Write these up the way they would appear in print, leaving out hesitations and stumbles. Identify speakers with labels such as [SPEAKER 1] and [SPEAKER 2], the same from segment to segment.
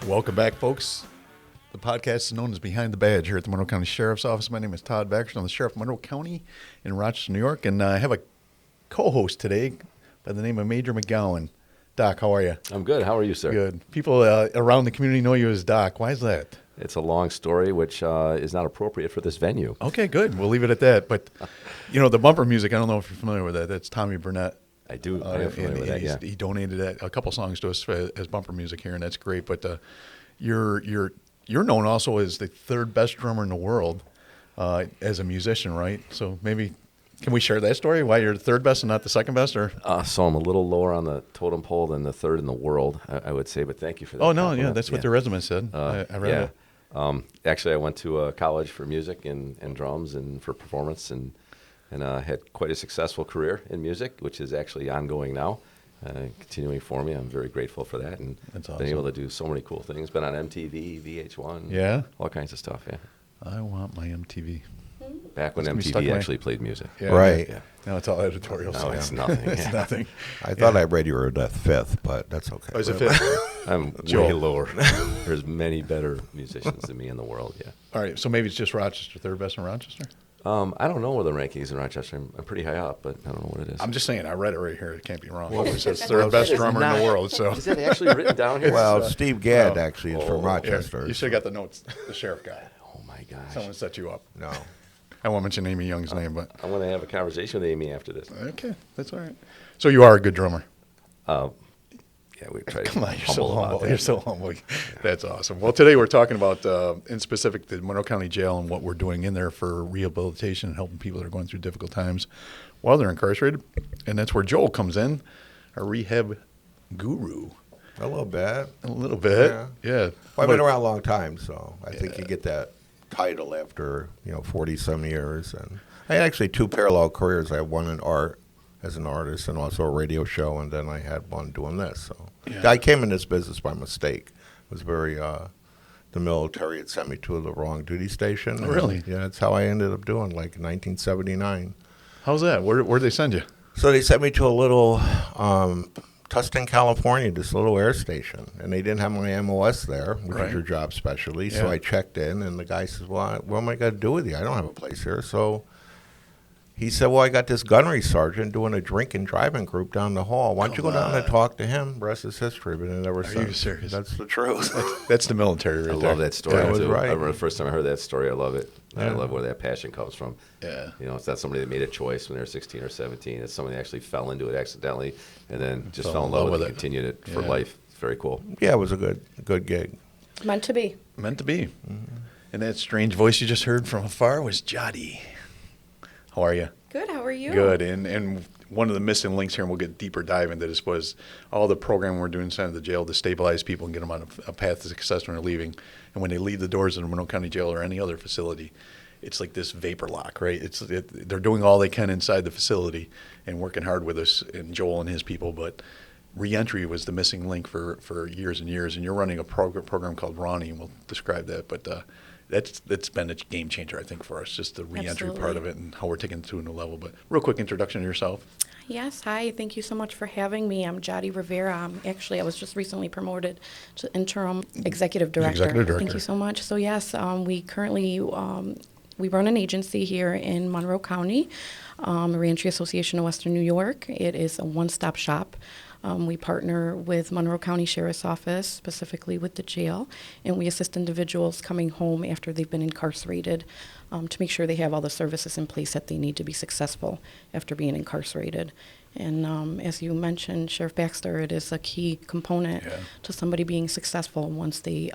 [SPEAKER 1] Welcome back, folks. The podcast is known as Behind the Badge here at the Monroe County Sheriff's Office. My name is Todd Baxter. I'm the Sheriff of Monroe County in Rochester, New York, and I have a co-host today by the name of Major McGowan. Doc, how are you?
[SPEAKER 2] I'm good. How are you, sir?
[SPEAKER 1] Good. People around the community know you as Doc. Why is that?
[SPEAKER 2] It's a long story, which is not appropriate for this venue.
[SPEAKER 1] Okay, good. We'll leave it at that. But, you know, the bumper music, I don't know if you're familiar with that. That's Tommy Burnett.
[SPEAKER 2] I do. I am familiar with that, yeah.
[SPEAKER 1] He donated a couple songs to us as bumper music here, and that's great. But you're known also as the third best drummer in the world as a musician, right? So maybe can we share that story? Why you're the third best and not the second best, or?
[SPEAKER 2] So I'm a little lower on the totem pole than the third in the world, I would say. But thank you for that.
[SPEAKER 1] Oh no,
[SPEAKER 2] compliment.
[SPEAKER 1] yeah, that's what the resume said. I read it.
[SPEAKER 2] Actually, I went to college for music and drums and for performance, and had quite a successful career in music, which is actually ongoing now, continuing for me. I'm very grateful for that, and
[SPEAKER 1] that's awesome.
[SPEAKER 2] Been able to do so many cool things. Been on MTV, VH1,
[SPEAKER 1] yeah,
[SPEAKER 2] all kinds of stuff. Yeah,
[SPEAKER 1] I want my MTV.
[SPEAKER 2] Back when MTV actually played music.
[SPEAKER 1] Yeah,
[SPEAKER 3] right.
[SPEAKER 1] Yeah. Now it's all editorial.
[SPEAKER 2] No, it's nothing.
[SPEAKER 1] It's nothing.
[SPEAKER 3] I thought I read you were the fifth, but that's okay.
[SPEAKER 1] Oh, is it fifth?
[SPEAKER 2] I'm way lower. There's many better musicians than me in the world, yeah.
[SPEAKER 1] All right, so maybe it's just Rochester, third best in Rochester?
[SPEAKER 2] I don't know where the rankings in Rochester. I'm pretty high up, but I don't know what it is.
[SPEAKER 1] I'm just saying, I read it right here. It can't be wrong. It says third best drummer in the world. So
[SPEAKER 2] is that actually written down here?
[SPEAKER 3] Well, Steve Gadd actually is from Rochester.
[SPEAKER 1] You should have got the notes, the sheriff guy.
[SPEAKER 2] Oh, my gosh.
[SPEAKER 1] Someone set you up.
[SPEAKER 3] No.
[SPEAKER 1] I won't mention Amy Young's name, but.
[SPEAKER 2] I'm going to have a conversation with Amy after this.
[SPEAKER 1] Okay, that's all right. So you are a good drummer.
[SPEAKER 2] Yeah, we try to
[SPEAKER 1] Come on, you're so humble.
[SPEAKER 2] that.
[SPEAKER 1] You're so humble. That's awesome. Well, today we're talking about, in specific, the Monroe County Jail and what we're doing in there for rehabilitation and helping people that are going through difficult times while they're incarcerated. And that's where Joel comes in, our rehab guru.
[SPEAKER 3] A little bit.
[SPEAKER 1] A little bit, yeah.
[SPEAKER 3] Well, I've been around a long time, so I think you get that title after 40-some years. And I had actually two parallel careers. I had one in art as an artist and also a radio show, and then I had one doing this. So I came in this business by mistake. It was very the military had sent me to the wrong duty station.
[SPEAKER 1] Oh, really?
[SPEAKER 3] Yeah, that's how I ended up doing, like in 1979.
[SPEAKER 1] How's that? Where'd they send you?
[SPEAKER 3] So they sent me to a little Tustin, California, this little air station, and they didn't have my MOS there, which is your job specialty. So I checked in, and the guy says, "Well, what am I going to do with you? I don't have a place here." So he said, "Well, I got this gunnery sergeant doing a drink and driving group down the hall. Why don't you go down and talk to him?" Rest is history. But it never
[SPEAKER 1] Are you serious?
[SPEAKER 3] That's the truth.
[SPEAKER 1] That's the military right there.
[SPEAKER 2] I love that story,
[SPEAKER 3] That was
[SPEAKER 2] too.
[SPEAKER 3] right.
[SPEAKER 2] I remember the first time I heard that story. I love it.
[SPEAKER 3] Yeah.
[SPEAKER 2] I love where that passion comes from.
[SPEAKER 1] Yeah.
[SPEAKER 2] It's not somebody that made a choice when they were 16 or 17. It's somebody that actually fell into it accidentally and then just fell in love with it and continued it for life. It's very cool.
[SPEAKER 3] Yeah, it was a good gig.
[SPEAKER 4] Meant to be.
[SPEAKER 1] Meant to be. Mm-hmm. And that strange voice you just heard from afar was Jody. How are you?
[SPEAKER 4] Good. How are you?
[SPEAKER 1] Good. And one of the missing links here, and we'll get deeper dive into this, was all the program we're doing inside of the jail to stabilize people and get them on a path to success when they're leaving. And when they leave the doors of the Monroe County Jail or any other facility, it's like this vapor lock, right? They're doing all they can inside the facility and working hard with us and Joel and his people, but Reentry was the missing link for years and years. And you're running a program called RAWNY, and we'll describe that, but that's been a game changer, I think, for us, just the reentry part of it and how we're taking it to a new level. But real quick introduction to yourself.
[SPEAKER 4] Yes. Hi. Thank you so much for having me. I'm Yari Rivera. I was just recently promoted to interim executive director. Thank you so much. So yes, we currently we run an agency here in Monroe County, Reentry Association of Western New York. It is a one-stop shop. We partner with Monroe County Sheriff's Office, specifically with the jail, and we assist individuals coming home after they've been incarcerated to make sure they have all the services in place that they need to be successful after being incarcerated. And as you mentioned, Sheriff Baxter, it is a key component to somebody being successful once they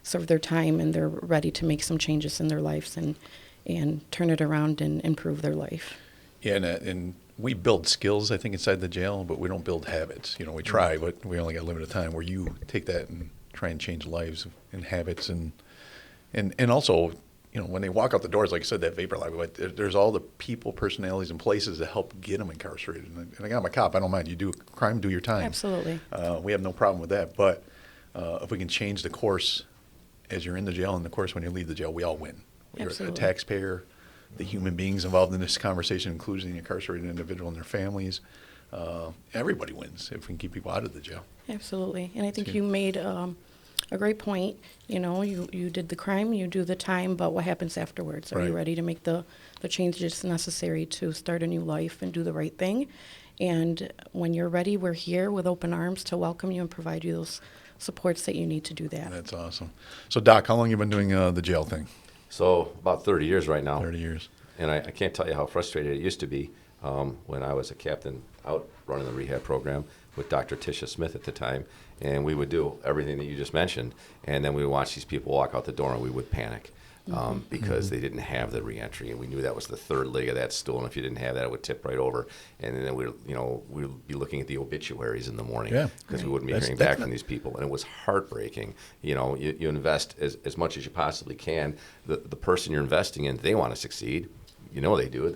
[SPEAKER 4] serve their time and they're ready to make some changes in their lives and turn it around and improve their life.
[SPEAKER 1] Yeah, and we build skills, I think, inside the jail, but we don't build habits. We try, but we only got limited time. Where you take that and try and change lives and habits, and also, when they walk out the doors, like I said, that vapor lock. But there's all the people, personalities, and places that help get them incarcerated. And again, I'm a cop. I don't mind. You do crime, do your time.
[SPEAKER 4] Absolutely.
[SPEAKER 1] We have no problem with that. But if we can change the course as you're in the jail and the course when you leave the jail, we all win. You're a taxpayer. The human beings involved in this conversation, including the incarcerated individual and their families. Everybody wins if we can keep people out of the jail.
[SPEAKER 4] Absolutely. And I think you made A great point. You know, you did the crime, you do the time, but what happens afterwards? Are you ready to make the changes necessary to start a new life and do the right thing? And when you're ready, we're here with open arms to welcome you and provide you those supports that you need to do that.
[SPEAKER 1] That's awesome. So, Doc, how long you been doing the jail thing?
[SPEAKER 2] So about 30 years right now.
[SPEAKER 1] 30 years.
[SPEAKER 2] And I can't tell you how frustrated it used to be when I was a captain out running the rehab program with Dr. Tisha Smith at the time. And we would do everything that you just mentioned. And then we would watch these people walk out the door and we would panic because they didn't have the reentry. And we knew that was the third leg of that stool. And if you didn't have that, it would tip right over. And then we'd be looking at the obituaries in the morning because we wouldn't be hearing back from these people. And it was heartbreaking. You know, you invest as much as you possibly can. The person you're investing in, they want to succeed. You know they do.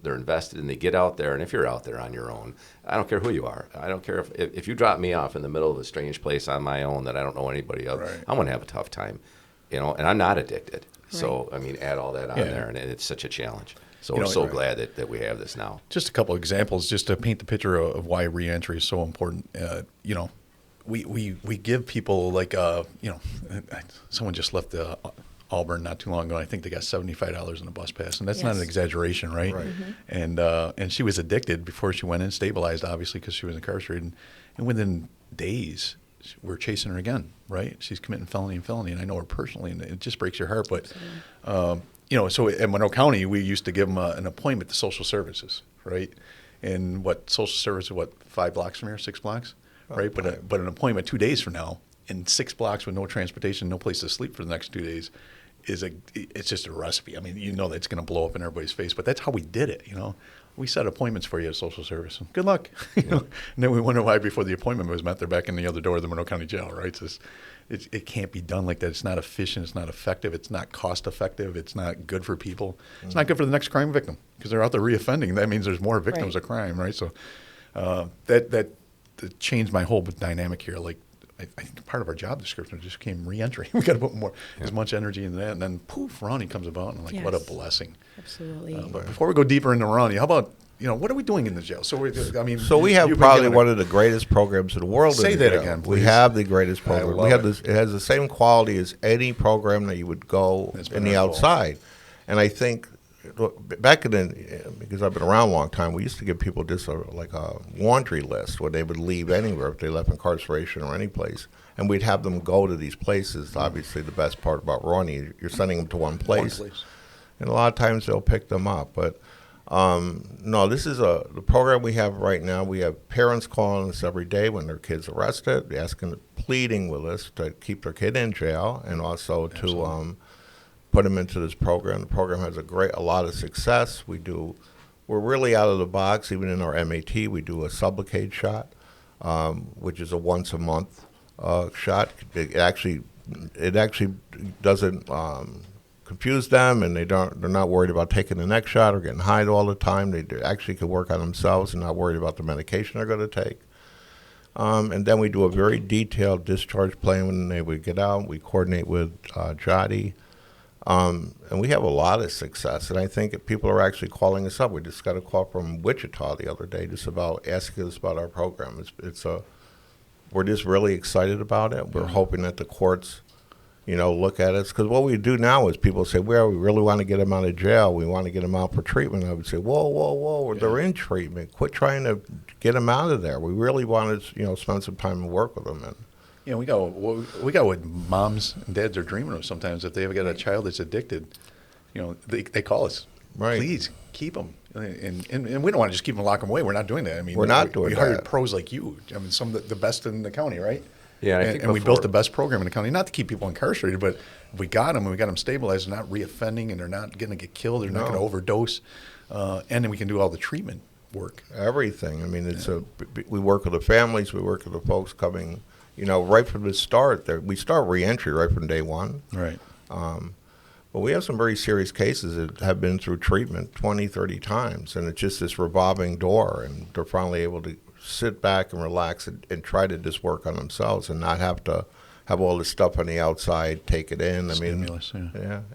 [SPEAKER 2] They're invested, and they get out there. And if you're out there on your own, I don't care who you are. I don't care if you drop me off in the middle of a strange place on my own that I don't know anybody of. I'm going to have a tough time, you know. And I'm not addicted, so I mean, add all that on there, and it's such a challenge. So we're so glad that we have this now.
[SPEAKER 1] Just a couple examples, just to paint the picture of why reentry is so important. You know, we give people like you know, someone just left the Auburn not too long ago. I think they got $75 in a bus pass, and that's not an exaggeration, right? And she was addicted before she went in, stabilized obviously because she was incarcerated, and within days we're chasing her again, right? She's committing felony, and I know her personally, and it just breaks your heart. But you know, so at Monroe County, we used to give them an appointment to social services, right? And social services, 5 blocks from here, 6 blocks, right? But an appointment 2 days from now, in 6 blocks with no transportation, no place to sleep for the next 2 days. It's just a recipe. I mean, you know that's going to blow up in everybody's face, but that's how we did it, you know. We set appointments for you at social service. Good luck. You know? And then we wonder why before the appointment was met, they're back in the other door of the Monroe County Jail, right? It can't be done like that. It's not efficient. It's not effective. It's not cost effective. It's not good for people. It's not good for the next crime victim because they're out there reoffending. That means there's more victims of crime, right? So that changed my whole dynamic here. Like, I think part of our job description just came reentry. We got to put as much energy into that, and then poof, RAWNY comes about, and I'm like, what a blessing.
[SPEAKER 4] Absolutely.
[SPEAKER 1] But before we go deeper into RAWNY, how about, you know, what are we doing in the jail? So we
[SPEAKER 3] have probably one of the greatest programs in the world.
[SPEAKER 1] Say that again, please.
[SPEAKER 3] We have the greatest program. We have this. It has the same quality as any program that you would go in the outside, and I think. Back in because I've been around a long time, we used to give people just a laundry list where they would leave anywhere if they left incarceration or any place, and we'd have them go to these places. Obviously, the best part about RAWNY, you're sending them to one place, and a lot of times they'll pick them up. But no, this is the program we have right now. We have parents calling us every day when their kid's arrested, pleading with us to keep their kid in jail, and also to put them into this program. The program has a lot of success. We're really out of the box. Even in our MAT, we do a Sublocade shot, which is a once a month shot. It actually doesn't confuse them, and they're not worried about taking the next shot or getting high all the time. They actually can work on themselves and not worried about the medication they're going to take. And then we do a very detailed discharge plan when they would get out. We coordinate with Jody. And we have a lot of success, and I think people are actually calling us up. We just got a call from Wichita the other day just about asking us about our program. We're just really excited about it. We're hoping that the courts, you know, look at us. Because what we do now is people say, well, we really want to get them out of jail. We want to get them out for treatment. I would say, whoa, they're in treatment. Quit trying to get them out of there. We really want to, you know, spend some time and work with them. And
[SPEAKER 1] you know, we got what moms and dads are dreaming of sometimes. If they ever got a child that's addicted, you know, they call us. Right. Please keep them. And we don't want to just keep them and lock them away. We're not doing that. I mean,
[SPEAKER 3] we're not doing that.
[SPEAKER 1] We hired pros like you. I mean, some of the best in the county, right?
[SPEAKER 2] Yeah.
[SPEAKER 1] And we built the best program in the county, not to keep people incarcerated, but if we got them and we got them stabilized, they're not reoffending and they're not going to get killed. They're not going to overdose. And then we can do all the treatment work. Everything.
[SPEAKER 3] I mean, we work with the families. We work with the folks coming. You know, right from the start, we start reentry right from day one.
[SPEAKER 1] Right.
[SPEAKER 3] But we have some very serious cases that have been through treatment 20, 30 times, and it's just this revolving door, and they're finally able to sit back and relax and try to just work on themselves and not have to have all this stuff on the outside, take it in.
[SPEAKER 1] Stimulus,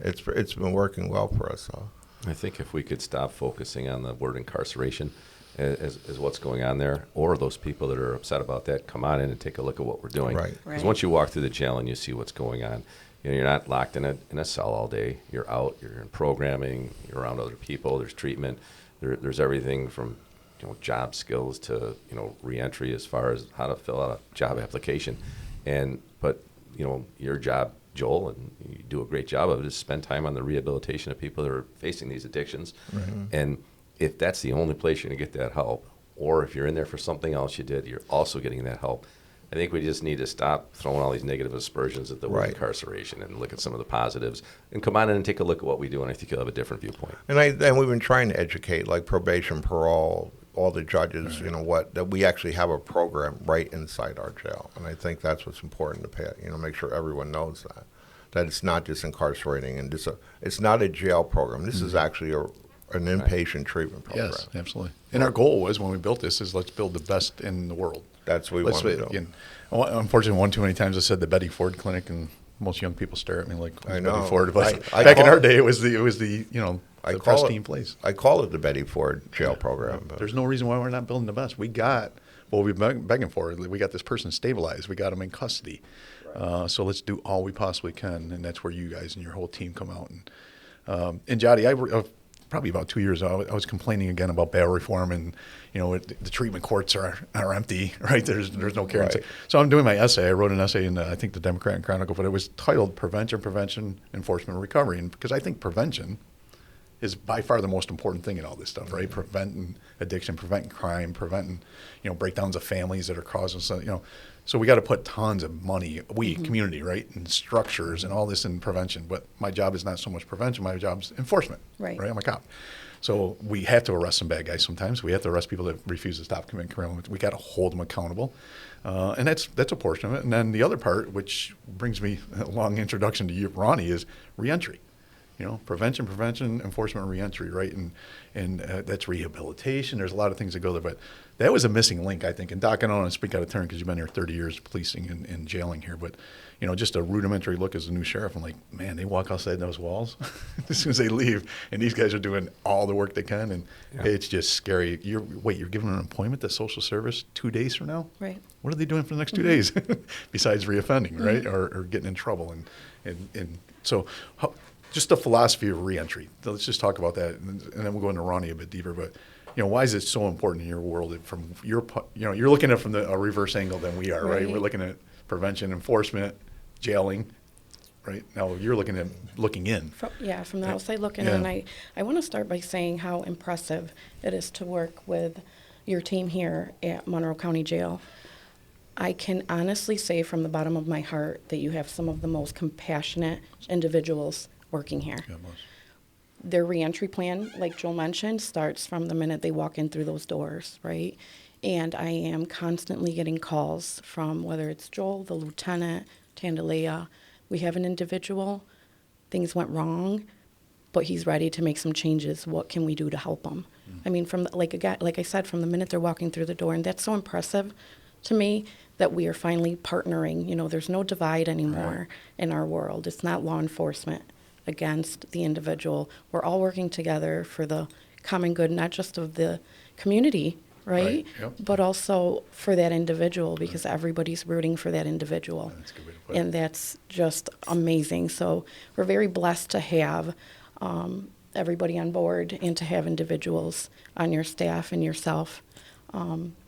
[SPEAKER 3] it's been working well for us. So.
[SPEAKER 2] I think if we could stop focusing on the word incarceration as what's going on there, or those people that are upset about that, come on in and take a look at what we're doing.
[SPEAKER 3] Right.
[SPEAKER 2] Because once you walk through the jail and you see what's going on, you're not locked in a cell all day. You're out. You're in programming. You're around other people. There's treatment. There's everything from job skills to reentry as far as how to fill out a job application, but your job, Joel, and you do a great job of it, is spend time on the rehabilitation of people that are facing these addictions.
[SPEAKER 3] Mm-hmm.
[SPEAKER 2] And if that's the only place you're going to get that help, or if you're in there for something else you did, you're also getting that help. I think we just need to stop throwing all these negative aspersions at the word incarceration and look at some of the positives and come on in and take a look at what we do, and I think you'll have a different viewpoint.
[SPEAKER 3] And we've been trying to educate, like probation, parole, all the judges, that we actually have a program right inside our jail. And I think that's what's important to pay, make sure everyone knows that it's not just incarcerating and it's not a jail program. This is actually an inpatient treatment program.
[SPEAKER 1] Yes, absolutely. And our goal was, when we built this, is let's build the best in the world.
[SPEAKER 3] That's what we want to do.
[SPEAKER 1] Unfortunately, one too many times I said the Betty Ford Clinic, and most young people stare at me like,
[SPEAKER 3] I know.
[SPEAKER 1] Betty Ford. But back in our day, it was the pristine place.
[SPEAKER 3] I call it the Betty Ford jail program. But
[SPEAKER 1] there's no reason why we're not building the best. We got what we've been begging for. We got this person stabilized. We got them in custody. So let's do all we possibly can, and that's where you guys and your whole team come out. And Jody, probably about 2 years ago, I was complaining again about bail reform, and the treatment courts are empty, right? There's no care.
[SPEAKER 3] Right.
[SPEAKER 1] So I'm doing my essay. I wrote an essay in I think the Democrat and Chronicle, but it was titled "Prevention, Enforcement, and Recovery," and because I think prevention is by far the most important thing in all this stuff, right? Preventing addiction, preventing crime, preventing breakdowns of families that are causing So we got to put tons of money, community, right, and structures and all this in prevention. But my job is not so much prevention. My job is enforcement.
[SPEAKER 4] Right.
[SPEAKER 1] I'm a cop. So we have to arrest some bad guys sometimes. We have to arrest people that refuse to stop committing criminal. We got to hold them accountable. And that's a portion of it. And then the other part, which brings me a long introduction to you, RAWNY, is reentry. Prevention, enforcement, reentry, right? And that's rehabilitation. There's a lot of things that go there, but that was a missing link, I think. And Doc, I don't want to speak out of turn because you've been here 30 years policing and jailing here, but just a rudimentary look as a new sheriff, I'm like, man, they walk outside those walls as soon as they leave, and these guys are doing all the work they can, and it's just scary. You're giving them an appointment to social service 2 days from now?
[SPEAKER 4] Right.
[SPEAKER 1] What are they doing for the next 2 days besides reoffending, right, or getting in trouble? And so just the philosophy of reentry. Let's just talk about that, and then we'll go into RAWNY a bit deeper. But why is it so important in your world? From your, you're looking at it from a reverse angle than we are, right? We're looking at prevention, enforcement, jailing, right? Now you're looking in.
[SPEAKER 4] From the outside looking in. And I want to start by saying how impressive it is to work with your team here at Monroe County Jail. I can honestly say from the bottom of my heart that you have some of the most compassionate individuals working here. Their reentry plan, like Joel mentioned, starts from the minute they walk in through those doors, right? And I am constantly getting calls from whether it's Joel, the lieutenant, Tandalea. We have an individual, things went wrong, but he's ready to make some changes. What can we do to help him? I mean, like I said, from the minute they're walking through the door, and that's so impressive to me that we are finally partnering. There's no divide anymore in our world. It's not law enforcement against the individual. We're all working together for the common good, not just of the community, right?
[SPEAKER 1] Yep.
[SPEAKER 4] But also for that individual, because everybody's rooting for that individual.
[SPEAKER 1] That's a good way to put it.
[SPEAKER 4] And that's just amazing. So we're very blessed to have everybody on board and to have individuals on your staff and yourself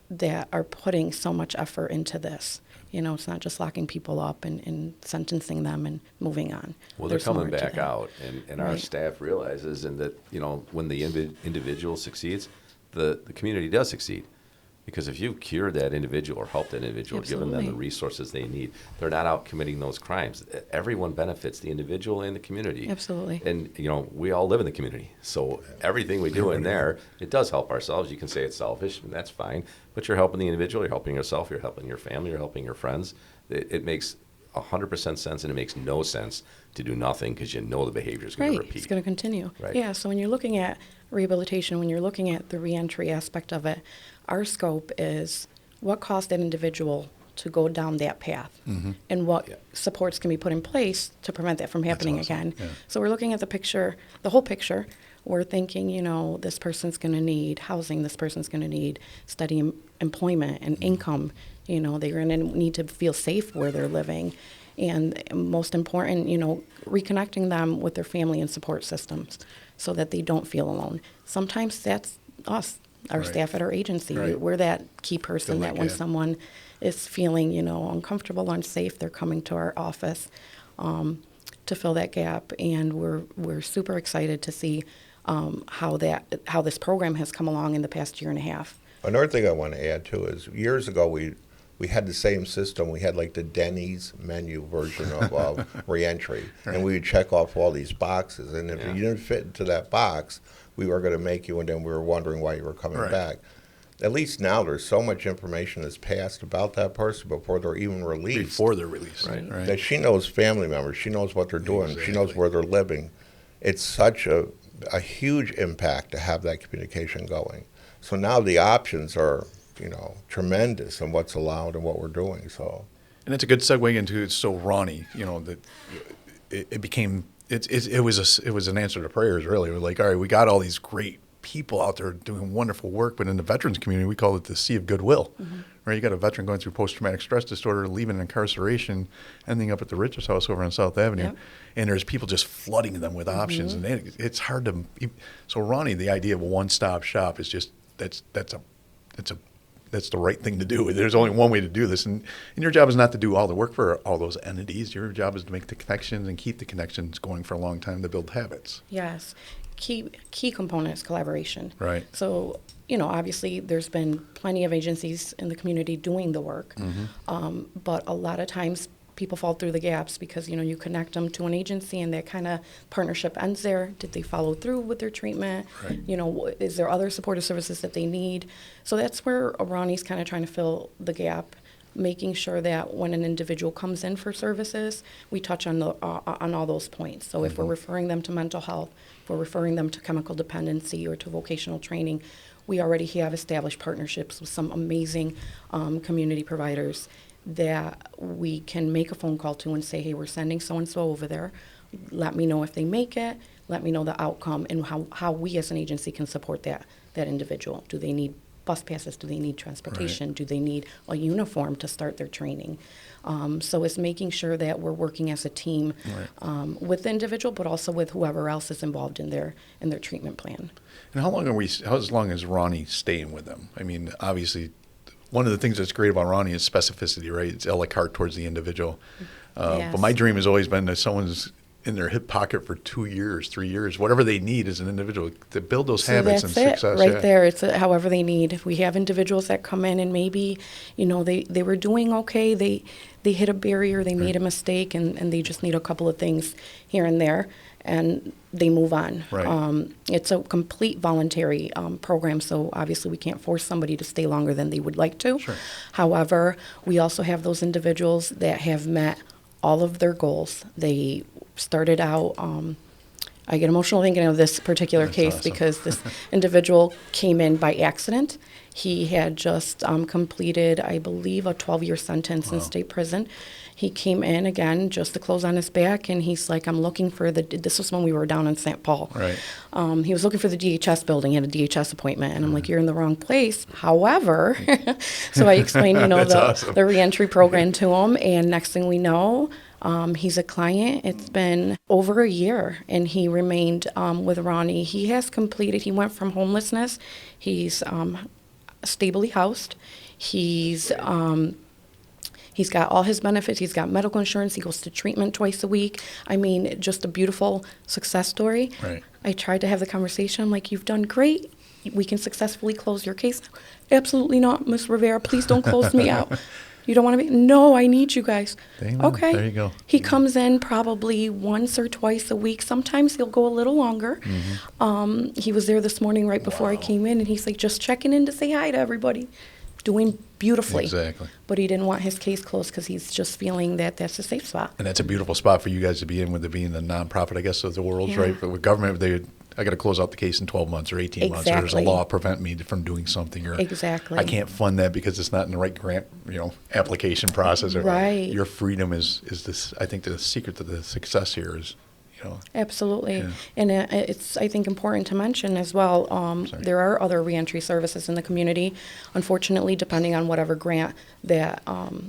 [SPEAKER 4] that are putting so much effort into this. It's not just locking people up and sentencing them and moving on.
[SPEAKER 2] Well, they're coming back
[SPEAKER 4] that.
[SPEAKER 2] out, and our staff realizes, and that when the individual succeeds, the community does succeed. Because if you cure that individual or help that individual, given them the resources they need, they're not out committing those crimes. Everyone benefits, the individual and the community.
[SPEAKER 4] Absolutely.
[SPEAKER 2] And, we all live in the community. So everything we do in there, it does help ourselves. You can say it's selfish, and that's fine. But you're helping the individual, you're helping yourself, you're helping your family, you're helping your friends. It makes 100% sense, and it makes no sense to do nothing because the behavior is going to repeat.
[SPEAKER 4] It's going to continue.
[SPEAKER 2] Right.
[SPEAKER 4] Yeah, so when you're looking at rehabilitation, when you're looking at the reentry aspect of it, our scope is what caused that individual to go down that path and what supports can be put in place to prevent that from happening again.
[SPEAKER 1] Yeah.
[SPEAKER 4] So we're looking at the whole picture, we're thinking, you know, this person's going to need housing, this person's going to need steady employment and income. You know, they're going to need to feel safe where they're living. And most important, you know, reconnecting them with their family and support systems so that they don't feel alone. Sometimes that's us, our staff at our agency. We're that key person that when someone is feeling, you know, uncomfortable, unsafe, they're coming to our office to fill that gap. And we're super excited to see how this program has come along in the past year and a half.
[SPEAKER 3] Another thing I want to add too is years ago we had the same system. We had like the Denny's menu version of Reentry, and we would check off all these boxes. And if you didn't fit into that box, we were going to make you, and then we were wondering why you were coming back. At least now there's so much information that's passed about that person before they're even released.
[SPEAKER 1] Before they're released,
[SPEAKER 3] That she knows family members, she knows what they're doing, she knows where they're living. It's such a huge impact to have that communication going. So now the options are, you know, tremendous in what's allowed and what we're doing. So,
[SPEAKER 1] and it's a good segue into RAWNY. You know, that it became it was an answer to prayers. Really, we're like, all right, we got all these great people out there doing wonderful work, but in the veterans community, we call it the Sea of Goodwill. Right, you got a veteran going through post-traumatic stress disorder, leaving incarceration, ending up at the Richards House over on South Avenue, and there's people just flooding them with options, and it's hard to. So RAWNY, the idea of a one-stop shop is just that's the right thing to do. There's only one way to do this, and your job is not to do all the work for all those entities. Your job is to make the connections and keep the connections going for a long time to build habits.
[SPEAKER 4] Yes. Key component is collaboration.
[SPEAKER 1] Right.
[SPEAKER 4] So, you know, obviously there's been plenty of agencies in the community doing the work, but a lot of times people fall through the gaps because, you know, you connect them to an agency and that kind of partnership ends there. Did they follow through with their treatment?
[SPEAKER 1] Right.
[SPEAKER 4] You know, is there other supportive services that they need? So that's where RAWNY's kind of trying to fill the gap, making sure that when an individual comes in for services, we touch on all those points. So if we're referring them to mental health, if we're referring them to chemical dependency or to vocational training, we already have established partnerships with some amazing community providers that we can make a phone call to and say, hey, we're sending so-and-so over there. Let me know if they make it. Let me know the outcome and how we as an agency can support that individual. Do they need bus passes? Do they need transportation? Do they need a uniform to start their training? So it's making sure that we're working as a team with the individual, but also with whoever else is involved in their treatment plan.
[SPEAKER 1] And how long is RAWNY staying with them? I mean, obviously, one of the things that's great about RAWNY is specificity, right? It's a la carte towards the individual. But my dream has always been that someone's in their hip pocket for 2 years, 3 years, whatever they need as an individual to build those habits and success.
[SPEAKER 4] That's it right there. It's however they need. We have individuals that come in and maybe, you know, they were doing okay. They hit a barrier, they made a mistake, and they just need a couple of things here and there, and they move on.
[SPEAKER 1] Right.
[SPEAKER 4] It's a complete voluntary program, so obviously we can't force somebody to stay longer than they would like to.
[SPEAKER 1] Sure.
[SPEAKER 4] However, we also have those individuals that have met all of their goals. They started out, I get emotional thinking of this particular case
[SPEAKER 1] awesome.
[SPEAKER 4] because this individual came in by accident. He had just completed, I believe, a 12-year sentence in state prison. He came in again just to close on his back, and he's like, I'm looking for this was when we were down in St. Paul.
[SPEAKER 1] Right.
[SPEAKER 4] He was looking for the DHS building. He had a DHS appointment, and I'm like, you're in the wrong place. However, so I explained, you know, the reentry program to him, and next thing we know, he's a client. It's been over a year, and he remained with RAWNY. He went from homelessness. He's stably housed. He's got all his benefits. He's got medical insurance. He goes to treatment twice a week. I mean, just a beautiful success story.
[SPEAKER 1] Right.
[SPEAKER 4] I tried to have the conversation. I'm like, you've done great. We can successfully close your case. Absolutely not, Ms. Rivera. Please don't close me out. You don't want to be? No, I need you guys.
[SPEAKER 1] Amen.
[SPEAKER 4] Okay.
[SPEAKER 1] There you go.
[SPEAKER 4] He comes in probably once or twice a week. Sometimes he'll go a little longer. He was there this morning right before I came in, and he's like, just checking in to say hi to everybody. Doing beautifully.
[SPEAKER 1] Exactly.
[SPEAKER 4] But he didn't want his case closed because he's just feeling that that's a safe spot.
[SPEAKER 1] And that's a beautiful spot for you guys to be in, with it being the nonprofit, I guess, of the world, right? But with government, I got to close out the case in 12 months or 18 months, or there's a law prevent me from doing something, or I can't fund that because it's not in the right grant, application process. Or
[SPEAKER 4] Right.
[SPEAKER 1] Your freedom is this. I think the secret to the success here is,
[SPEAKER 4] Absolutely.
[SPEAKER 1] Yeah.
[SPEAKER 4] And it's, I think, important to mention as well, there are other reentry services in the community. Unfortunately, depending on whatever grant that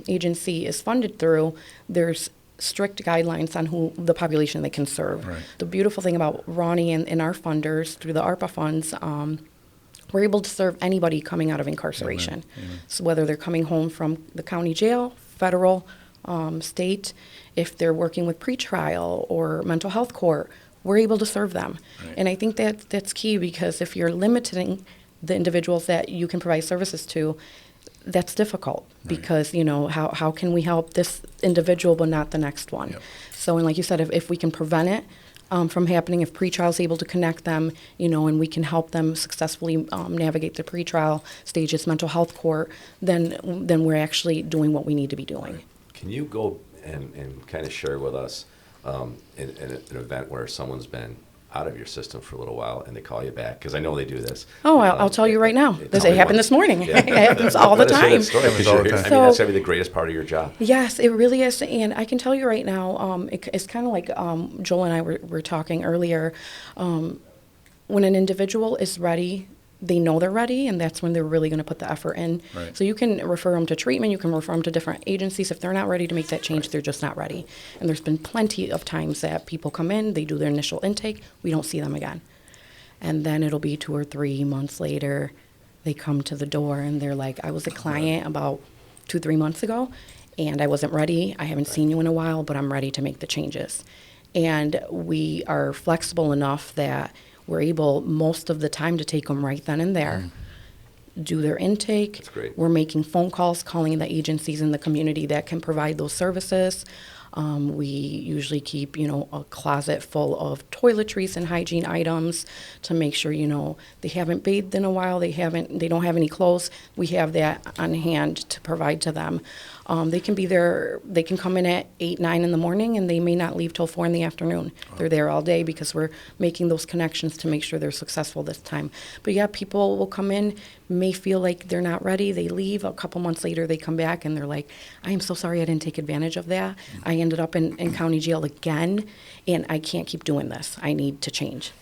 [SPEAKER 4] agency is funded through, there's strict guidelines on who the population they can serve.
[SPEAKER 1] Right.
[SPEAKER 4] The beautiful thing about RAWNY and our funders through the ARPA funds, we're able to serve anybody coming out of incarceration.
[SPEAKER 1] Amen.
[SPEAKER 4] So whether they're coming home from the county jail, federal, state, if they're working with pretrial or mental health court, we're able to serve them.
[SPEAKER 1] Right.
[SPEAKER 4] And I think that's key, because if you're limiting the individuals that you can provide services to, that's difficult, because, how can we help this individual but not the next one?
[SPEAKER 1] Yep.
[SPEAKER 4] So, and like you said, if we can prevent it from happening, if pretrial is able to connect them, and we can help them successfully navigate the pretrial stages, mental health court, then we're actually doing what we need to be doing.
[SPEAKER 1] Right.
[SPEAKER 2] Can you go and kind of share with us in an event where someone's been out of your system for a little while and they call you back? Because I know they do this.
[SPEAKER 4] Oh, I'll tell you right now. It happened this morning.
[SPEAKER 2] Yeah.
[SPEAKER 4] It happens all the time.
[SPEAKER 1] Happens all the time.
[SPEAKER 2] I mean, that's gotta be the greatest part of your job.
[SPEAKER 4] Yes, it really is. And I can tell you right now, it's kind of like Joel and I were talking earlier. When an individual is ready, they know they're ready, and that's when they're really going to put the effort in.
[SPEAKER 1] Right.
[SPEAKER 4] So you can refer them to treatment, you can refer them to different agencies. If they're not ready to make that change, they're just not ready. And there's been plenty of times that people come in, they do their initial intake, we don't see them again. And then it'll be 2 or 3 months later, they come to the door and they're like, I was a client about 2-3 months ago, and I wasn't ready. I haven't seen you in a while, but I'm ready to make the changes. And we are flexible enough that we're able most of the time to take them right then and there, do their intake.
[SPEAKER 2] That's great.
[SPEAKER 4] We're making phone calls, calling the agencies in the community that can provide those services. We usually keep, a closet full of toiletries and hygiene items to make sure, they haven't bathed in a while, they don't have any clothes. We have that on hand to provide to them. They can be there, they can come in at 8, 9 in the morning, and they may not leave till 4 in the afternoon. They're there all day because we're making those connections to make sure they're successful this time. But yeah, people will come in, may feel like they're not ready, they leave. A couple months later, they come back and they're like, I am so sorry I didn't take advantage of that. I ended up in county jail again, and I can't keep doing this. I need to change.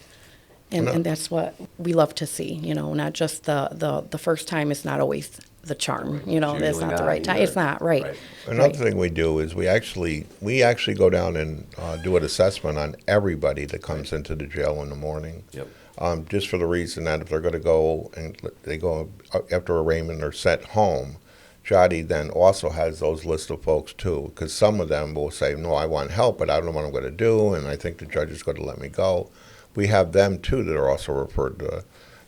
[SPEAKER 4] And that's what we love to see, not just the first time is not always the charm, that's not the right time. It's not, right.
[SPEAKER 3] Another thing we do is we actually go down and do an assessment on everybody that comes into the jail in the morning.
[SPEAKER 2] Yep.
[SPEAKER 3] Just for the reason that if they're going to go and they go after arraignment or sent home, Jody then also has those list of folks too, because some of them will say, no, I want help, but I don't know what I'm going to do, and I think the judge is going to let me go. We have them too that are also referred to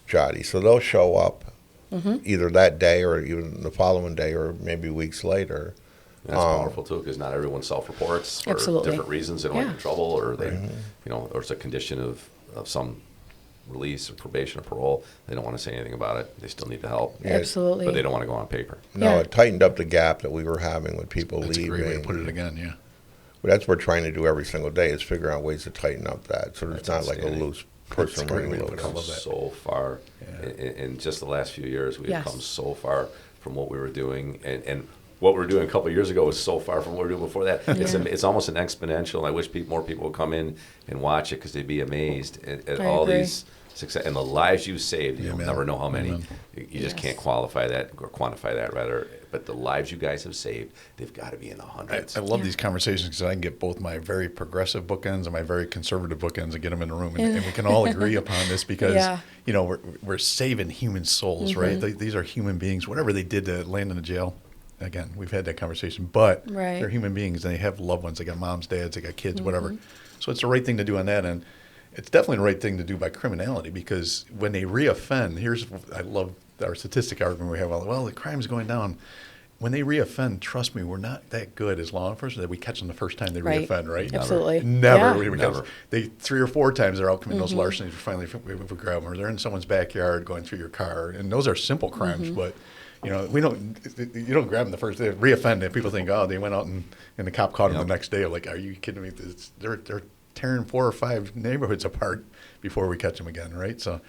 [SPEAKER 3] Jody. So they'll show up either that day or even the following day or maybe weeks later.
[SPEAKER 2] That's powerful too, because not everyone self-reports for
[SPEAKER 4] Absolutely.
[SPEAKER 2] different reasons. They don't get in trouble, or they,
[SPEAKER 3] Mm-hmm.
[SPEAKER 2] or it's a condition of some release or probation or parole. They don't want to say anything about it. They still need the help.
[SPEAKER 3] Yeah.
[SPEAKER 4] Absolutely.
[SPEAKER 2] But they don't want to go on paper.
[SPEAKER 3] No,
[SPEAKER 4] Yeah.
[SPEAKER 3] it tightened up the gap that we were having with people
[SPEAKER 1] That's
[SPEAKER 3] leaving.
[SPEAKER 1] a great way to put it again, yeah.
[SPEAKER 3] But that's what we're trying to do every single day is figure out ways to tighten up that, so there's
[SPEAKER 2] That's
[SPEAKER 3] not like a
[SPEAKER 2] outstanding.
[SPEAKER 3] loose person
[SPEAKER 1] That's a great
[SPEAKER 3] running
[SPEAKER 1] way to
[SPEAKER 3] loose.
[SPEAKER 1] put it. I
[SPEAKER 2] Come
[SPEAKER 1] love that.
[SPEAKER 2] so far
[SPEAKER 1] Yeah.
[SPEAKER 2] in just the last few years. We've
[SPEAKER 4] Yes.
[SPEAKER 2] come so far from what we were doing, and what we were doing a couple of years ago was so far from what we were doing before that. It's almost an exponential. And I wish more people would come in and watch it, because they'd be amazed at
[SPEAKER 4] I
[SPEAKER 2] all
[SPEAKER 4] agree.
[SPEAKER 2] these success and the lives you saved. You'll
[SPEAKER 1] Amen.
[SPEAKER 2] never know how many.
[SPEAKER 1] Amen.
[SPEAKER 2] You just
[SPEAKER 4] Yes.
[SPEAKER 2] can't qualify that or quantify that rather. But the lives you guys have saved, they've got to be in the hundreds.
[SPEAKER 1] I love
[SPEAKER 4] Yeah.
[SPEAKER 1] these conversations because I can get both my very progressive bookends and my very conservative bookends and get them in a room, and we can all agree upon this because
[SPEAKER 4] Yeah.
[SPEAKER 1] we're saving human souls, right? These are human beings. Whatever they did to land in a jail, again, we've had that conversation, but
[SPEAKER 4] Right.
[SPEAKER 1] they're human beings and they have loved ones. They got moms, dads, they got kids, whatever. So it's the right thing to do on that end. It's definitely the right thing to do by criminality, because when they reoffend, I love our statistic argument we have. Well, the crime's going down. When they reoffend, trust me, we're not that good as law enforcement that we catch them the first time they
[SPEAKER 4] Right.
[SPEAKER 1] reoffend, right?
[SPEAKER 4] Absolutely.
[SPEAKER 1] Never.
[SPEAKER 4] Yeah.
[SPEAKER 1] We catch
[SPEAKER 2] Never.
[SPEAKER 1] they 3 or 4 times they're out committing those larcenies. We finally we grab them, or they're in someone's backyard going through your car, and those are simple crimes. But we don't. You don't grab them the first day. Reoffend, and people think, oh, they went out and the cop caught them
[SPEAKER 2] Yep.
[SPEAKER 1] the next day. Like, are you kidding me? They're tearing 4 or 5 neighborhoods apart before we catch them again, right? So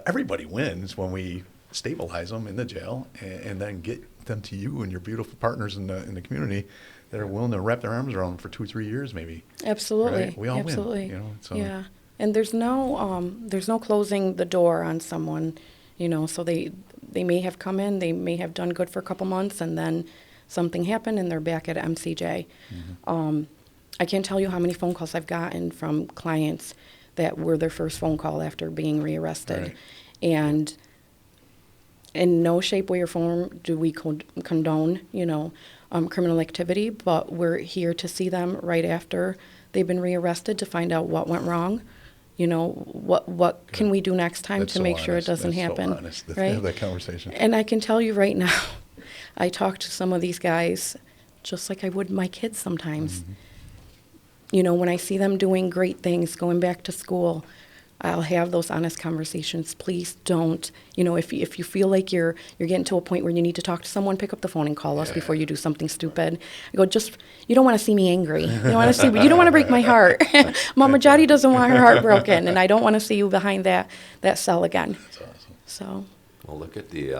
[SPEAKER 1] everybody wins when we stabilize them in the jail and then get them to you and your beautiful partners in the community that are willing to wrap their arms around them for 2-3 years, maybe.
[SPEAKER 4] Absolutely.
[SPEAKER 1] Right? We all
[SPEAKER 4] Absolutely.
[SPEAKER 1] win. You know, so.
[SPEAKER 4] Yeah. And there's no closing the door on someone, you know, so they may have come in, they may have done good for a couple months, and then something happened and they're back at MCJ. I can't tell you how many phone calls I've gotten from clients that were their first phone call after being rearrested.
[SPEAKER 1] Right.
[SPEAKER 4] And in no shape, way, or form do we condone, you know, criminal activity, but we're here to see them right after they've been rearrested to find out what went wrong. You know, what can we do next time
[SPEAKER 1] That's
[SPEAKER 4] to
[SPEAKER 1] so
[SPEAKER 4] make sure it
[SPEAKER 1] honest.
[SPEAKER 4] doesn't
[SPEAKER 1] That's
[SPEAKER 4] happen?
[SPEAKER 1] So honest to
[SPEAKER 4] right?
[SPEAKER 1] have that conversation.
[SPEAKER 4] And I can tell you right now, I talk to some of these guys just like I would my kids sometimes. You know, when I see them doing great things, going back to school, I'll have those honest conversations. Please don't, you know, if you feel like you're getting to a point where you need to talk to someone, pick up the phone and call us before you do something stupid. I go, you don't want to see me angry. You don't want to you don't want to break my heart. Mama Jody doesn't want her heart broken, and I don't want to see you behind that cell again.
[SPEAKER 1] That's awesome.
[SPEAKER 4] So.
[SPEAKER 2] Well, look at the,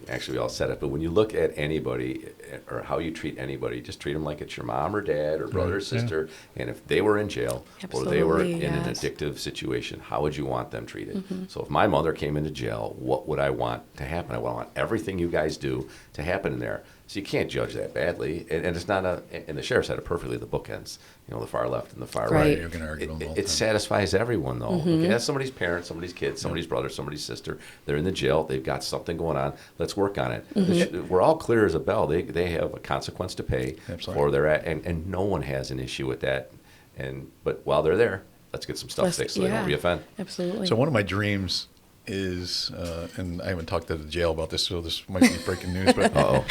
[SPEAKER 2] actually we all said it, but when you look at anybody or how you treat anybody, just treat them like it's your mom or dad or brother or sister. And if they were in jail or they were
[SPEAKER 4] Absolutely,
[SPEAKER 2] in an
[SPEAKER 4] yes.
[SPEAKER 2] addictive situation, how would you want them treated? So if my mother came into jail, what would I want to happen? I want everything you guys do to happen in there. So you can't judge that badly. And it's not and the sheriff said it perfectly, the bookends, you know, the far left and the far
[SPEAKER 4] Right.
[SPEAKER 2] right.
[SPEAKER 1] You're going to argue them both.
[SPEAKER 2] It satisfies everyone, though. Okay, that's somebody's parent, somebody's kid, somebody's brother, somebody's sister. They're in the jail. They've got something going on. Let's work on it. We're all clear as a bell. They have a consequence to pay
[SPEAKER 1] Absolutely.
[SPEAKER 2] for their and no one has an issue with that. But while they're there, let's get some stuff fixed so they don't reoffend.
[SPEAKER 4] Absolutely.
[SPEAKER 1] So one of my dreams is, and I haven't talked to the jail about this, so this might be breaking news, but
[SPEAKER 4] Oh,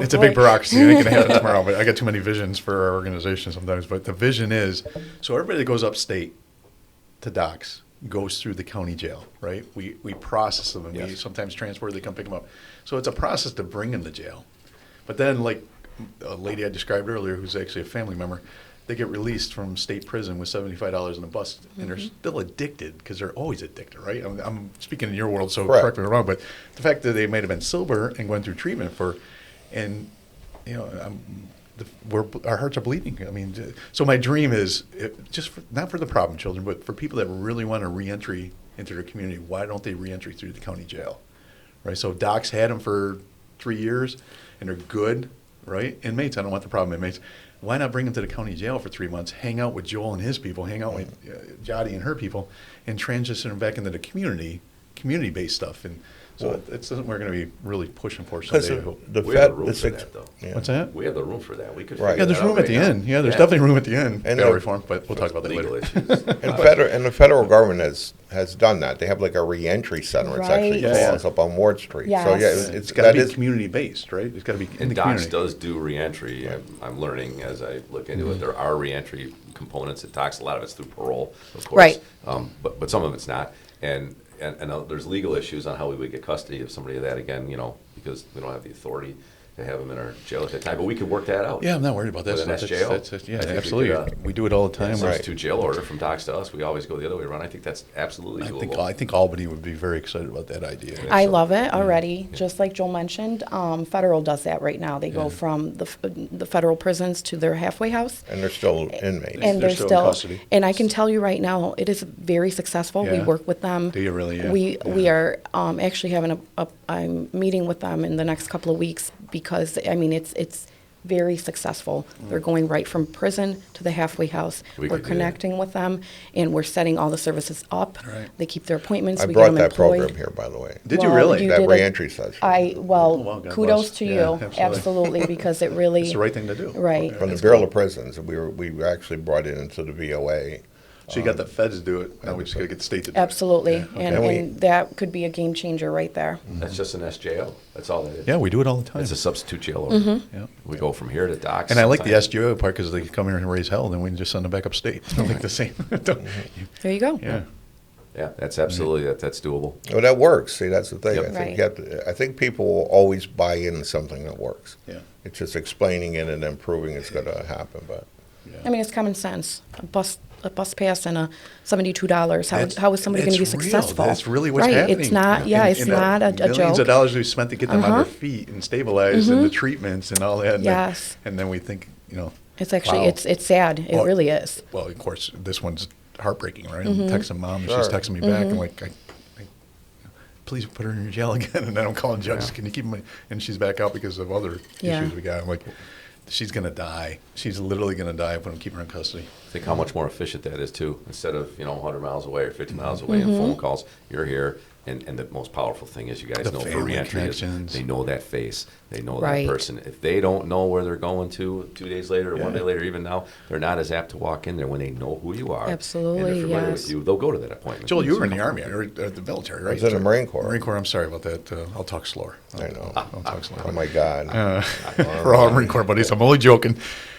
[SPEAKER 1] it's a
[SPEAKER 4] boy.
[SPEAKER 1] big bureaucracy. It ain't going to happen tomorrow, but I got too many visions for our organization sometimes. But the vision is, so everybody that goes upstate to docks goes through the county jail, right? We process them, and we
[SPEAKER 2] Yes.
[SPEAKER 1] sometimes transport, they come pick them up. So it's a process to bring them to jail. But then, like a lady I described earlier, who's actually a family member, they get released from state prison with $75 in a bus, and they're still addicted because they're always addicted, right? I'm speaking in your world, so correct me if I'm wrong, but the fact that they might have been sober and going through treatment and you know, our hearts are bleeding. I mean, so my dream is not for the problem children, but for people that really want a reentry into their community. Why don't they reentry through the county jail, right? So Doc's had them for 3 years, and they're good, right? Inmates, I don't want the problem inmates. Why not bring them to the county jail for 3 months, hang out with Joel and his people, hang out with Jody and her people, and transition them back into the community-based stuff. And so it's something we're going to be really pushing for someday. I hope.
[SPEAKER 3] The
[SPEAKER 2] We have
[SPEAKER 3] Fed,
[SPEAKER 2] the room
[SPEAKER 3] the
[SPEAKER 2] for
[SPEAKER 3] six,
[SPEAKER 2] that, though.
[SPEAKER 3] yeah.
[SPEAKER 1] What's that?
[SPEAKER 2] We have the room for that. We could
[SPEAKER 3] Right.
[SPEAKER 2] figure
[SPEAKER 1] Yeah, there's
[SPEAKER 2] that out
[SPEAKER 1] room at
[SPEAKER 2] right
[SPEAKER 1] the
[SPEAKER 2] now.
[SPEAKER 1] end. Yeah, there's definitely room at the end.
[SPEAKER 3] And
[SPEAKER 1] Bail
[SPEAKER 3] the-
[SPEAKER 1] reform, but we'll talk about that
[SPEAKER 2] Legal
[SPEAKER 1] later.
[SPEAKER 2] issues.
[SPEAKER 3] And the federal government has done that. They have like a reentry center. It's actually
[SPEAKER 4] Right.
[SPEAKER 3] called. It's up on Ward Street. So
[SPEAKER 4] Yes.
[SPEAKER 3] yeah,
[SPEAKER 1] It's got to be
[SPEAKER 3] that is-
[SPEAKER 1] community-based, right? It's got to be in
[SPEAKER 2] And
[SPEAKER 1] the
[SPEAKER 2] Docs
[SPEAKER 1] community.
[SPEAKER 2] does do reentry. I'm learning as I look into it. There are reentry components at Docs. A lot of it's through parole, of course.
[SPEAKER 4] Right.
[SPEAKER 2] But some of it's not. And there's legal issues on how we would get custody of somebody of that again, you know, because we don't have the authority to have them in our jail at that time. But we could work that out.
[SPEAKER 1] Yeah, I'm not worried about that.
[SPEAKER 2] With an
[SPEAKER 1] stuff.
[SPEAKER 2] SJO.
[SPEAKER 1] Yeah,
[SPEAKER 2] I think we
[SPEAKER 1] absolutely.
[SPEAKER 2] could,
[SPEAKER 1] We do it all the time.
[SPEAKER 2] Yeah,
[SPEAKER 1] Right.
[SPEAKER 2] substitute jail order from Docs to us. We always go the other way around. I think that's absolutely doable.
[SPEAKER 1] I think Albany would be very excited about that idea.
[SPEAKER 4] I love it already. Just like Joel mentioned, federal does that right now. They go from the federal prisons to their halfway house.
[SPEAKER 3] and they're still inmates.
[SPEAKER 4] And
[SPEAKER 1] They're
[SPEAKER 4] they're
[SPEAKER 1] still in
[SPEAKER 4] still,
[SPEAKER 1] custody.
[SPEAKER 4] and I can tell you right now, it is very successful. We
[SPEAKER 1] Yeah.
[SPEAKER 4] work with them.
[SPEAKER 1] Do you really? Yeah.
[SPEAKER 4] We are actually having I'm meeting with them in the next couple of weeks because I mean it's very successful. They're going right from prison to the halfway house.
[SPEAKER 2] We
[SPEAKER 4] We're
[SPEAKER 2] could do that.
[SPEAKER 4] connecting with them, and we're setting all the services up.
[SPEAKER 1] Right.
[SPEAKER 4] They keep their appointments.
[SPEAKER 3] I
[SPEAKER 4] We
[SPEAKER 3] brought
[SPEAKER 4] get them
[SPEAKER 3] that
[SPEAKER 4] employed.
[SPEAKER 3] program here, by the way.
[SPEAKER 1] Did you
[SPEAKER 4] Well,
[SPEAKER 1] really?
[SPEAKER 4] you
[SPEAKER 3] That
[SPEAKER 4] did a-
[SPEAKER 3] reentry session.
[SPEAKER 1] Oh, wow, God
[SPEAKER 4] Kudos
[SPEAKER 1] bless.
[SPEAKER 4] to
[SPEAKER 1] Yeah,
[SPEAKER 4] you,
[SPEAKER 1] absolutely.
[SPEAKER 4] absolutely, because it really
[SPEAKER 1] It's the right thing to do.
[SPEAKER 4] Right.
[SPEAKER 3] From the
[SPEAKER 1] That's
[SPEAKER 3] Bureau
[SPEAKER 1] cool.
[SPEAKER 3] of Prisons, we were actually brought in into the VOA.
[SPEAKER 1] So you got the feds do it. Now we just got to get the state to do
[SPEAKER 4] absolutely,
[SPEAKER 1] it. Yeah,
[SPEAKER 4] and,
[SPEAKER 3] okay.
[SPEAKER 4] and that could be a game changer right there.
[SPEAKER 2] That's just an SJO. That's all that is.
[SPEAKER 1] Yeah, we do it all the time.
[SPEAKER 2] It's a substitute jail order.
[SPEAKER 1] Yeah.
[SPEAKER 2] We go from here to Docs.
[SPEAKER 1] And I like the
[SPEAKER 2] sometimes.
[SPEAKER 1] SGO part because they come here and raise hell, then we can just send them back upstate. I like the same.
[SPEAKER 4] There you go.
[SPEAKER 1] Yeah.
[SPEAKER 2] Yeah, that's absolutely that's doable.
[SPEAKER 3] Well, that works. See, that's the thing.
[SPEAKER 2] Yep.
[SPEAKER 3] I think
[SPEAKER 4] Right.
[SPEAKER 3] you have to, I think people will always buy into something that works.
[SPEAKER 1] Yeah.
[SPEAKER 3] It's just explaining it and then proving it's going to happen. But
[SPEAKER 1] Yeah.
[SPEAKER 4] I mean, it's common sense. A bus pass and a $72. How is somebody going to be
[SPEAKER 1] That's real.
[SPEAKER 4] successful?
[SPEAKER 1] That's really what's
[SPEAKER 4] right.
[SPEAKER 1] happening.
[SPEAKER 4] It's not. Yeah, it's not a
[SPEAKER 1] millions
[SPEAKER 4] joke.
[SPEAKER 1] of dollars we spent to get them on their feet and stabilized and the treatments and all that.
[SPEAKER 4] Yes.
[SPEAKER 1] And then we think,
[SPEAKER 4] It's actually
[SPEAKER 1] wow.
[SPEAKER 4] it's sad. It
[SPEAKER 1] Well,
[SPEAKER 4] really is.
[SPEAKER 1] Well, of course, this one's heartbreaking, right? I'm texting mom, and she's texting me back. I'm like, please put her in jail again. And then I'm calling judges, can you keep me? And she's back out because of other issues we got. I'm like, she's going to die. She's literally going to die if we don't keep her in custody.
[SPEAKER 2] Think how much more efficient that is, too. Instead of, 100 miles away or 50 miles away and phone calls, you're here. And the most powerful thing is you guys
[SPEAKER 1] The
[SPEAKER 2] know for
[SPEAKER 1] family
[SPEAKER 2] reentry is
[SPEAKER 1] connections.
[SPEAKER 2] they know that face. They know
[SPEAKER 4] Right.
[SPEAKER 2] that person. If they don't know where they're going to 2 days later or 1 day later, even now, they're not as apt to walk in there when they know who you are.
[SPEAKER 4] Absolutely,
[SPEAKER 2] And they're familiar
[SPEAKER 4] yes.
[SPEAKER 2] with you. They'll go to that appointment.
[SPEAKER 1] Joel, you were in the Army or the military, right?
[SPEAKER 3] I was in the Marine Corps.
[SPEAKER 1] Marine Corps, I'm sorry about that. I'll talk slower.
[SPEAKER 3] I know.
[SPEAKER 1] I'll talk slower.
[SPEAKER 3] Oh my God.
[SPEAKER 1] For all Marine Corps buddies, I'm only joking.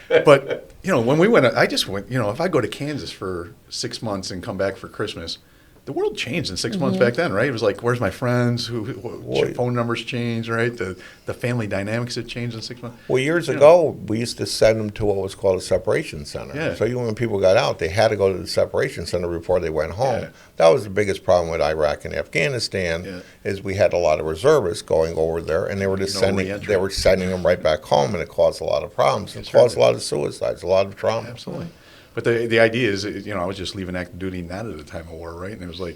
[SPEAKER 1] But, when we went, I just went, if I go to Kansas for 6 months and come back for Christmas, the world changed in 6 months back then, right? It was like, where's my friends? Phone numbers changed, right? The family dynamics had changed in 6 months.
[SPEAKER 3] Well, years ago, we used to send them to what was called a separation center.
[SPEAKER 1] Yeah.
[SPEAKER 3] So even when people got out, they had to go to the separation center before they went home.
[SPEAKER 1] Yeah.
[SPEAKER 3] That was the biggest problem with Iraq and Afghanistan, is we had a lot of reservists going over there, and they were just sending them right back home, and it caused a lot of problems. It caused a lot of suicides, a lot of trauma.
[SPEAKER 1] Absolutely. But the idea is, I was just leaving active duty not at a time of war, right? And it was like,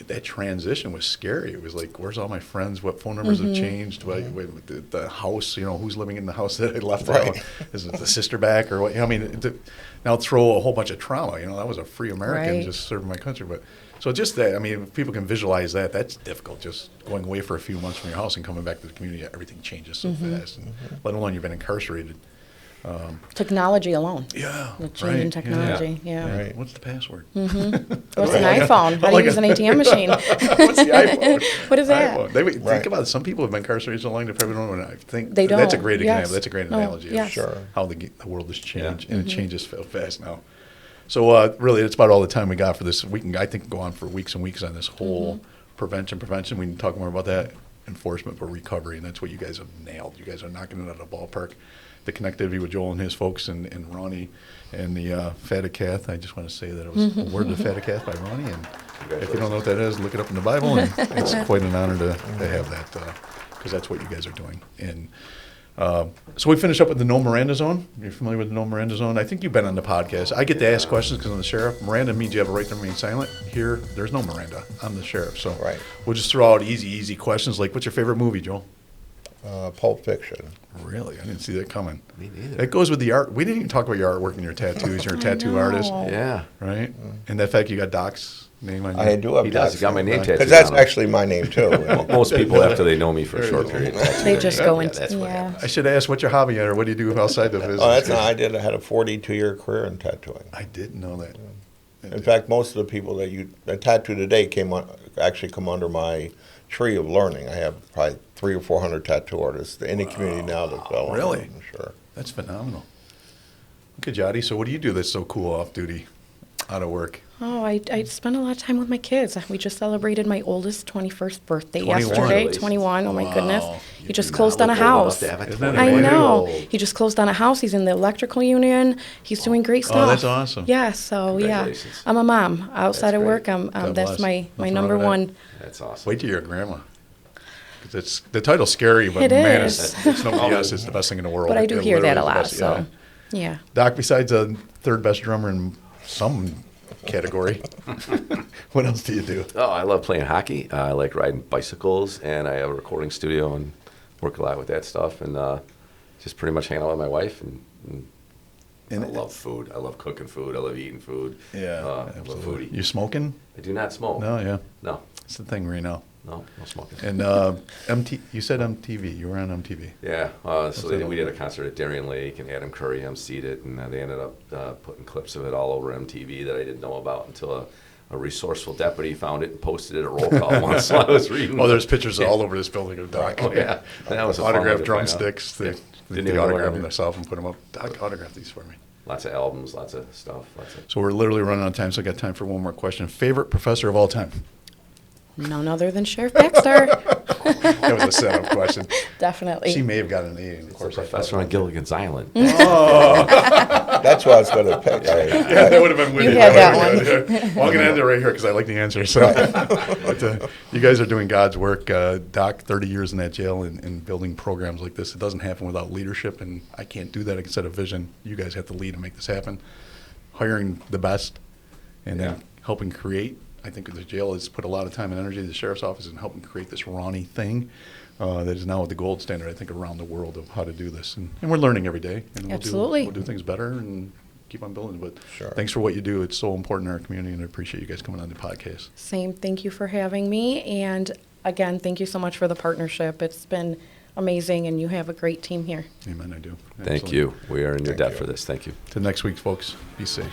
[SPEAKER 1] that transition was scary. It was like, where's all my friends? What phone numbers have changed? The house, who's living in the house that I left out? Is it the sister back or what? I mean, now throw a whole bunch of trauma. That was a free American just serving my country. But so just that, if people can visualize that, that's difficult. Just going away for a few months from your house and coming back to the community, everything changes so fast. And let alone you've been incarcerated.
[SPEAKER 4] Technology alone.
[SPEAKER 1] Yeah,
[SPEAKER 4] The change in technology. Yeah.
[SPEAKER 3] Right.
[SPEAKER 1] What's the password?
[SPEAKER 4] What's an iPhone? How do you use an ATM machine?
[SPEAKER 1] What's the iPhone?
[SPEAKER 4] What is that?
[SPEAKER 1] iPhone. Think about it. Some people have been incarcerated so long they probably don't know. I think
[SPEAKER 4] They
[SPEAKER 1] that's a
[SPEAKER 4] don't.
[SPEAKER 1] great
[SPEAKER 4] Yes.
[SPEAKER 1] example. That's a great
[SPEAKER 4] No.
[SPEAKER 1] analogy of
[SPEAKER 4] Yes.
[SPEAKER 3] Sure.
[SPEAKER 1] how the world has changed, and it changes so fast now. So really, that's about all the time we got for this. We can, I think, go on for weeks and weeks on this whole prevention. We can talk more about that, enforcement, but recovery, and that's what you guys have nailed. You guys are knocking it out of the ballpark. The connectivity with Joel and his folks and RAWNY and the Fatacath. I just want to say that it was a word of Fatacath by RAWNY, and if you don't know what that is, look it up in the Bible, and it's quite an honor to have that, because that's what you guys are doing. And so we finish up with the No Miranda Zone. You're familiar with the No Miranda Zone? I think you've been on the podcast. I get to ask questions because I'm the sheriff. Miranda means you have a right to remain silent. Here, there's no Miranda. I'm the sheriff. So we'll just throw out easy questions like, what's your favorite movie, Joel?
[SPEAKER 3] Pulp Fiction.
[SPEAKER 1] Really? I didn't see that coming.
[SPEAKER 2] Me neither.
[SPEAKER 1] It goes with the art. We didn't even talk about your artwork and your tattoos. You're a tattoo artist,
[SPEAKER 2] Yeah.
[SPEAKER 1] right? And the fact you got Doc's name on you.
[SPEAKER 3] I do have
[SPEAKER 2] He does. He got my name tattooed.
[SPEAKER 3] because that's
[SPEAKER 2] on him.
[SPEAKER 3] actually my name too.
[SPEAKER 2] Most people, after they know me for a short period of time,
[SPEAKER 4] They just go into
[SPEAKER 2] that's what happens.
[SPEAKER 1] I should ask what's your hobby or what do you do outside the business?
[SPEAKER 3] Oh, that's not. I had a 42-year career in tattooing.
[SPEAKER 1] I didn't know that.
[SPEAKER 3] In fact, most of the people that tattoo today actually come under my tree of learning. I have probably 300 or 400 tattoo artists in the community now that fell.
[SPEAKER 1] Really?
[SPEAKER 3] Sure.
[SPEAKER 1] That's phenomenal. Okay, Jody, so what do you do that's so cool off duty, out of work?
[SPEAKER 4] Oh, I spend a lot of time with my kids. We just celebrated my oldest 21st birthday
[SPEAKER 1] 21.
[SPEAKER 4] yesterday.
[SPEAKER 2] Congratulations.
[SPEAKER 4] 21. Oh my
[SPEAKER 1] Wow.
[SPEAKER 4] goodness.
[SPEAKER 2] You
[SPEAKER 4] He just
[SPEAKER 2] do
[SPEAKER 4] closed
[SPEAKER 2] not
[SPEAKER 4] on a
[SPEAKER 2] look old enough
[SPEAKER 4] house.
[SPEAKER 2] to have a
[SPEAKER 1] Isn't that
[SPEAKER 2] 21
[SPEAKER 4] I know.
[SPEAKER 2] year old.
[SPEAKER 4] He just closed on a house. He's in the electrical union. He's doing great stuff.
[SPEAKER 1] Oh, that's awesome.
[SPEAKER 4] Yeah, so yeah.
[SPEAKER 2] Congratulations.
[SPEAKER 4] I'm a mom. Outside
[SPEAKER 2] That's
[SPEAKER 4] of
[SPEAKER 2] great.
[SPEAKER 4] work,
[SPEAKER 1] God
[SPEAKER 4] that's
[SPEAKER 1] bless.
[SPEAKER 4] my
[SPEAKER 1] Nothing wrong
[SPEAKER 4] number
[SPEAKER 1] with that.
[SPEAKER 4] one.
[SPEAKER 2] That's awesome.
[SPEAKER 1] Wait till you're a grandma. 'Cause it's, the title's scary, but
[SPEAKER 4] It
[SPEAKER 1] man,
[SPEAKER 4] is.
[SPEAKER 1] it's no BS. It's the best thing in the world.
[SPEAKER 4] But I do
[SPEAKER 1] It
[SPEAKER 4] hear that
[SPEAKER 1] literally
[SPEAKER 4] a
[SPEAKER 1] is the
[SPEAKER 4] lot,
[SPEAKER 1] best,
[SPEAKER 4] so yeah.
[SPEAKER 1] Doc, besides a third best drummer in some category, what else do you do?
[SPEAKER 2] Oh, I love playing hockey. I like riding bicycles, and I have a recording studio and work a lot with that stuff, and just pretty much hang out with my wife. And I love food. I love cooking food. I love eating food. I'm a
[SPEAKER 1] absolutely.
[SPEAKER 2] foodie.
[SPEAKER 1] You smoking?
[SPEAKER 2] I do not smoke.
[SPEAKER 1] No, yeah.
[SPEAKER 2] No,
[SPEAKER 1] It's the thing right now.
[SPEAKER 2] no smoking.
[SPEAKER 1] And you said MTV. You were on MTV.
[SPEAKER 2] Yeah, so
[SPEAKER 1] that
[SPEAKER 2] we did a concert at Darien Lake, and Adam Curry emceed it, and they ended up putting clips of it all over MTV that I didn't know about until a resourceful deputy found it and posted it at roll call once while I was reading.
[SPEAKER 1] Oh, there's pictures all over this building of Doc.
[SPEAKER 2] Oh, yeah. That was a fun one
[SPEAKER 1] autographed
[SPEAKER 2] to find out.
[SPEAKER 1] drumsticks.
[SPEAKER 2] Yeah.
[SPEAKER 1] They
[SPEAKER 2] Didn't even know
[SPEAKER 1] autographed
[SPEAKER 2] what I
[SPEAKER 1] them
[SPEAKER 2] mean.
[SPEAKER 1] themselves and put them up. Doc, autograph these for me.
[SPEAKER 2] Lots of albums, lots of stuff.
[SPEAKER 1] So we're literally running out of time, so I got time for one more question. Favorite professor of all time?
[SPEAKER 4] None other than Sheriff Baxter.
[SPEAKER 1] That was a setup question.
[SPEAKER 4] Definitely.
[SPEAKER 1] She may have gotten an A, of
[SPEAKER 2] It's a
[SPEAKER 1] course.
[SPEAKER 2] professor on Gilligan's Island.
[SPEAKER 1] Oh.
[SPEAKER 3] That's what I was going to pick.
[SPEAKER 1] Yeah, that would have been witty.
[SPEAKER 4] You had that
[SPEAKER 1] one.
[SPEAKER 4] one.
[SPEAKER 1] Well, I'm going to end it right here because I like the answer. So, but, you guys are doing God's work. Doc, 30 years in that jail and building programs like this. It doesn't happen without leadership, and I can't do that instead of vision. You guys have to lead and make this happen. Hiring the best and then helping create. I think the jail has put a lot of time and energy to the sheriff's office in helping create this RAWNY thing that is now the gold standard, I think, around the world of how to do this. And we're learning every day. And
[SPEAKER 4] Absolutely.
[SPEAKER 1] We'll do things better and keep on building. But
[SPEAKER 3] Sure.
[SPEAKER 1] Thanks for what you do. It's so important in our community, and I appreciate you guys coming on the podcast.
[SPEAKER 4] Same. Thank you for having me. And again, thank you so much for the partnership. It's been amazing, and you have a great team here.
[SPEAKER 1] Amen, I do.
[SPEAKER 2] Thank
[SPEAKER 1] Absolutely.
[SPEAKER 2] you. We are in your
[SPEAKER 3] Thank
[SPEAKER 2] debt
[SPEAKER 3] you.
[SPEAKER 2] for this. Thank you.
[SPEAKER 1] Till next week, folks. Be safe.